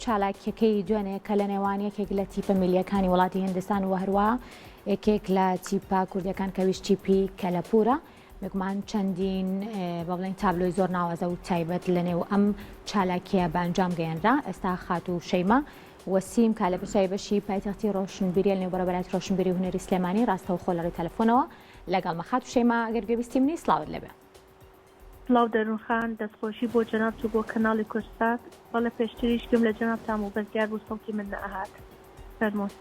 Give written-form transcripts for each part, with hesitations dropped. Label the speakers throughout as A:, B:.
A: چالاکیەکەی دوێنێ کە لە نێوانیەکێک لە تیپە میلیەکانی وڵاتی هندستان و هەروە یەکێک لە تیپە کوردیەکان کە ویشتیپی کەلەپورە بگومان چەندین بە بڵێن تابلۆی زۆر ناوازە و تایبەت لە نێو ئەم چالاکیە بە ئەنجام گەیەنرا. ئێستا خاتو شەیمە وەسیم کالە پرسای بەشی پایتەختی ڕۆشنبیری لە نێو بەرەبەرات ڕۆشنبیری و هونەری سلێمانی ڕاستەوە خۆ لەڕێی تەلەفۆنەوە لەگەڵ مەخات و شەیمە ئەگەر گوێویستی منی سڵاوت لەبێ.
B: سڵاو دەروونخان دەستخۆشی بۆ جەناب و بۆ کەناڵی کورسات بەڵێ پێشتریش گوم لە جەنابتان و بەزیار بوو سەڵکی من نەهات فەرموون.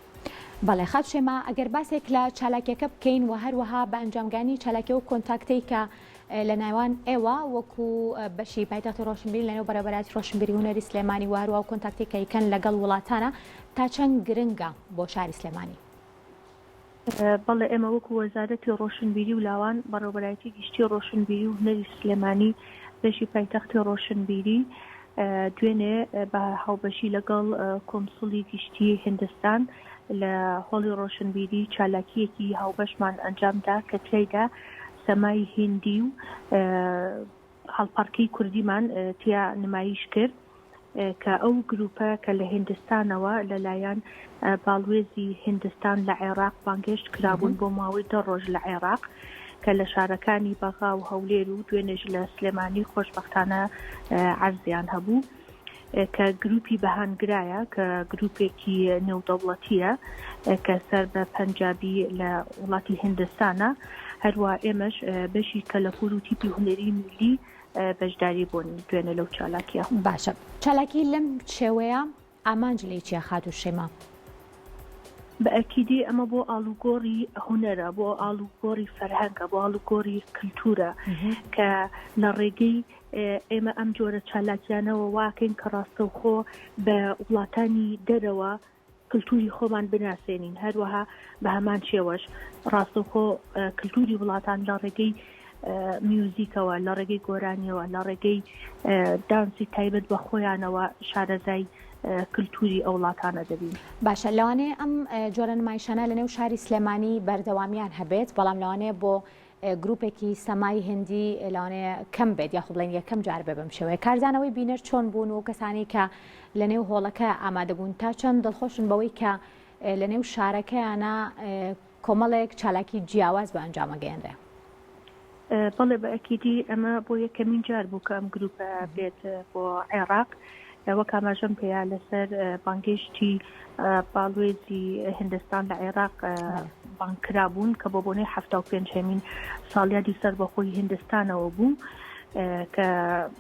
A: بەڵێ خات شێمە ئەگەر باسێک لە چالاکیەکە بکەین و هەروەها بە ئەنجامگانی چالاکیە و کۆنتاکتەی کە لە ناوان ئێوە وەکو بەشی پایتەختی ڕۆشنبیری لە نێو بەرەبەراتی ڕۆشنبیری هونەری سلێمانی و هەروە کۆنتاکتی کە یکەن لەگەڵ وڵاتانە تا چەند گرنگە بۆ شاری سلێمانی؟
B: بەڵێ ئێمە وەکو وەزارەتی ڕۆشنبیری و لاوان بەڕێوەبەرایەتی گشتی ڕۆشنبیری و هونەری سلێمانی بەشی پایتەختی ڕۆشنبیری دوێنێ بە هاوبەشی لەگەڵ کۆنسوڵی گشتی هندستان لە هۆڵی ڕۆشنبیری چالاکیەکی هاوبەشمان ئەنجامدا کە تیایدا سەمای هیندی و هەڵپەڕکەی کوردیمان تیا نمایش کرد کە ئەو گروپە کە لە هندستانەوە لەلایەن باڵوێزی هندستان لە عێراق بانگهێشت کرابوون بۆ ماوەی 10 ڕۆژ لە عێراق کە لە شارەکانی بەغا و هەولێر و دوێنێژ لە سلێمانی خۆشبەختانە عەرزیان هەبوو کە گروپی بەهانگرایە کە گروپێکی نێودەوڵەتیە کە سەر بە پەنجابی لە وڵاتی هندستانە هەروە ئێمەش بەشی کەلەپور و تیپی هونەری میلی بەشداری بوون دوێنێ لەو چالاکیە.
A: باشە چالاکی لەم شێوەیە ئامانج لێی چیە خات و شێمە؟
B: بە ئەکیدی ئەمە بۆ ئاڵوگۆڕی هونەرە بۆ ئاڵوگۆڕی فەرهەنگە بۆ ئاڵوگۆڕی کلتورە کە لە ڕێگەی ئێمە ئەم جۆرە چالاکیانەوە واکەین کە ڕاستەوخۆ بە وڵاتانی دەرەوە کلتوری خۆمان بناسێنین هەروەها بە هەمان شێوەش ڕاستەوخۆ کلتوری وڵاتان لە ڕێگەی میوزیکەوە لە ڕێگەی گۆرانیەوە لە ڕێگەی دانسی تایبەت بە خۆیانەوە شارەزای کلتوری ئەو وڵاتانە دەبین.
A: باشە لەوانەیە ئەم جۆرە نمایشانە لە نێو شاری سلێمانی بەردەوامیان هەبێت بەڵام لەوانەیە بۆ گروپێکی سەمای هندی لەوانەیە کەم بێت یاخۆ بڵێن یەکەم جار بێ بەم شێوەیە. کارزانەوەی بینەر چۆن بوون و کەسانی کە لە نێو هۆڵەکە ئامادەبوون تا چەند دڵخۆشن بەوەی کە لە نێو شارەکەیانە کۆمەڵێک چالاکی جیاواز بە ئەنجامە گەیەنرێ؟
B: بەڵێ بە ئەکیدی ئەمە بۆ یەکەمین جار بوو کە ئەم گروپە بێت بۆ عێراق وەک ئاماژەم پێیا لەسەر بانگهێشتی باڵوێزی هندستان لە عێراق بانکرابوون کە بۆ بۆنەی 75مین ساڵیادی سەربەخۆی هندستانەوە بوو کە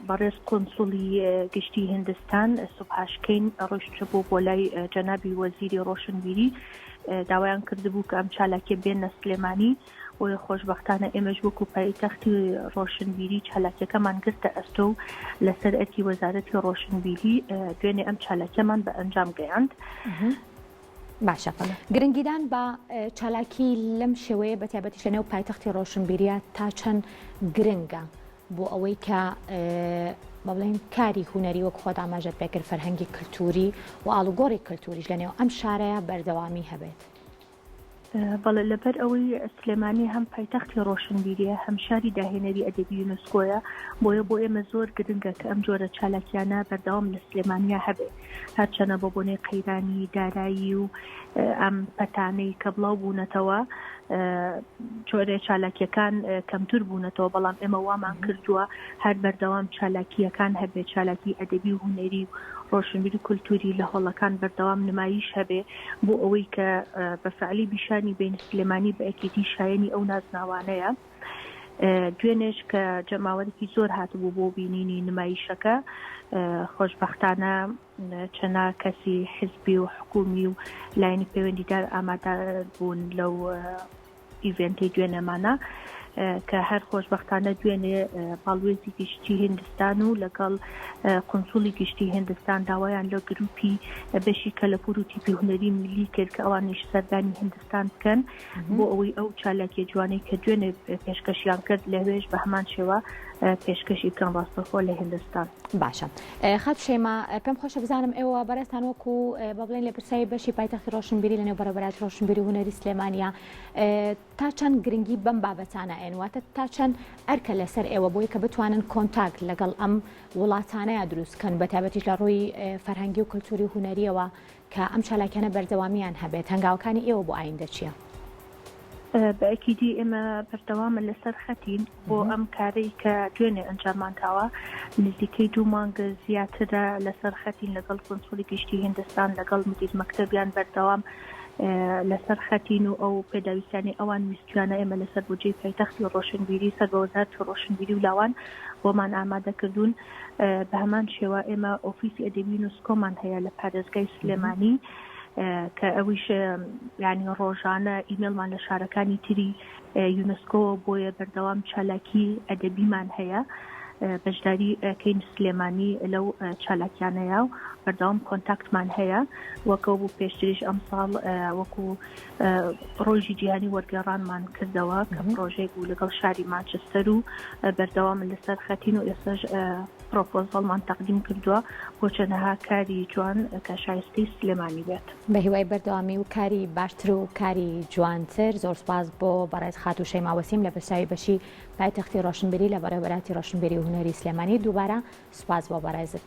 B: بەڕێز کۆنسوڵی گشتی هندستان سوبحاشکەین ڕۆیشتە بۆ لای جەنابی وەزیری ڕۆشنبیری داوایان کردبوو کە ئەم چالاکیە بێنە سلێمانی و خۆشبەختانە ئێمەش وەکو پایتەختی ڕۆشنبیری چالاکیەکەمان گرتە ئەستۆ و لەسەر ئەرکی وەزارەتی ڕۆشنبیری دوێنێ ئەم چالاکیەمان بە ئەنجام گەیاند.
A: باشە گرنگیدان بە چالاکی لەم شێوەیە بە تایبەتیش لە نێو پایتەختی ڕۆشنبیریە تا چەند گرنگە بۆ ئەوەی کە بەڵێن کاری هونەری وەک خۆت ئاماژەت پێکرد فەرهەنگی کلتوری و ئاڵوگۆڕی کلتوریش لە نێو ئەم شارەیە بەردەوامی هەبێت.
B: بەڵێ لەبەر ئەوەی سلێمانی هەم پایتەختی ڕۆشنبیریە هەم شاری داهێنەری ئەدەبی یونسکۆیە بۆیە بۆ ئێمە زۆر گرنگە کە ئەم جۆرە چالاکیانە بەردەوام لە سلێمانیا هەبێت هەرچەنە بۆ بۆنەی قەیرانی دارایی و ئەم پەتانەی کە بڵاو بوونەتەوە جۆرە چالاکیەکان کەمتر بوونەتەوە بەڵام ئێمە وامان کردووە هەر بەردەوام چالاکیەکان هەبێت چالاکی ئەدەبی و هونەری ڕۆشنبیری کولتوری لە هۆڵەکان بەردەوام نمایش هەبێ بۆ ئەوەی کە بەفعلی بیشانی بین سلێمانی بە ئەکیدی شایەنی ئەو نازناوانەیە. دوێنێش کە جەماوەرێکی زۆر هاتبوو بۆ بینینی نمایشەکە خۆشبەختانە چەنا کەسی حزبی و حکومی و لایەنی پەیوەندیدار ئامادە بوون لەو ئیڤێنتی دوێنەمانە کە هەر خۆشبەختانە دوێنێ باڵوێزی گشتی هندستان و لەگەڵ قۆنسوڵی گشتی هندستان داوایان لە گروپی بەشی کەلەپور و تیپی هونەری میلی کرد کە ئەوانیش سەردانی هندستان بکەن بۆ ئەوەی ئەو چالاکیە جوانەی کە دوێنێ پێشکەشیان کرد لەوێش بە هەمان شێوە پێشکەشی بکەن ڕاستەخۆ لە هندستان.
A: باشە خەت شێمە پێم خۆشە بزانم ئێوە بەڕێستان وەکو بە بڵێن لە پرسایی بەشی پایتەختی ڕۆشنبیری لەنێو بەرەبەرات ڕۆشنبیری و هونەری سلێمانیا تا چەند گرنگی بەم بابەتانە ئێنواتە تا چەند ئەرکە لەسەر ئێوە بۆی کە بتوانن کۆنتاکت لەگەڵ ئەم وڵاتانەیە دروستکەن بە تایبەتیش لە ڕووی فەرهەنگی و کلتوری و هونەریەوە کە ئەم چالاکیانە بەردەوامیان هەبێت هەنگاوەکانی ئێوە بۆ ئایندە چییە؟
B: بەئەکیدی ئێمە بەردەوامە لەسەر خەتین بۆ ئەم کارەی کە دوێنێ ئەنجامانتاوە نزیکەی 2 مانگە زیاترە لەسەر خەتین لەگەڵ کۆنسولی گشتی هندستان لەگەڵ مدیر مەکتەبیان بەردەوام لەسەر خەتین و ئەو پێداویستانی ئەوان ویستوانە ئێمە لەسەر بودجەی پایتەختی ڕۆشنبیری سەر بە وەزارەتی ڕۆشنبیری و لاوان بۆمان ئامادە کردوون. بە هەمان شێوە ئێمە ئۆفیسی ئەدەبی یونسکۆمان هەیە لە پارێزگای سلێمانی کە ئەویش یعنی ڕۆژانە ئیمێلمان لە شارەکانی تری یونسکۆ بۆیە بەردەوام چالاکی ئەدەبیمان هەیە بەشداری کەین سلێمانی لەو چالاکیانەیە و بەردەوام کۆنتاکتمان هەیە وەکەو بوو پێشتریش ئەم ساڵ وەکو ڕۆژی جیهانی وەرگێڕانمان کردەوە کە پرۆژێک بوو لەگەڵ شاری مانچستەر و بەردەوام لەسەر خەتین و ئێستاش پرۆپۆزەڵمان تەقدیم کردووە بۆ چەندەها کاری جوان کە شایستەی سلێمانی بێت.
A: بە هیوای بەردەوامی و کاری باشتر و کاری جوانتر زۆر سپاس بۆ بەڕێز خات و شەیما وەسیم لە پرسیاری بەشی پایتەختی ڕۆشنبیری لە بەرەبەراتی ڕۆشنبیری و هونەری سلێمانی دووبارە سپاس بۆ بەڕێزت.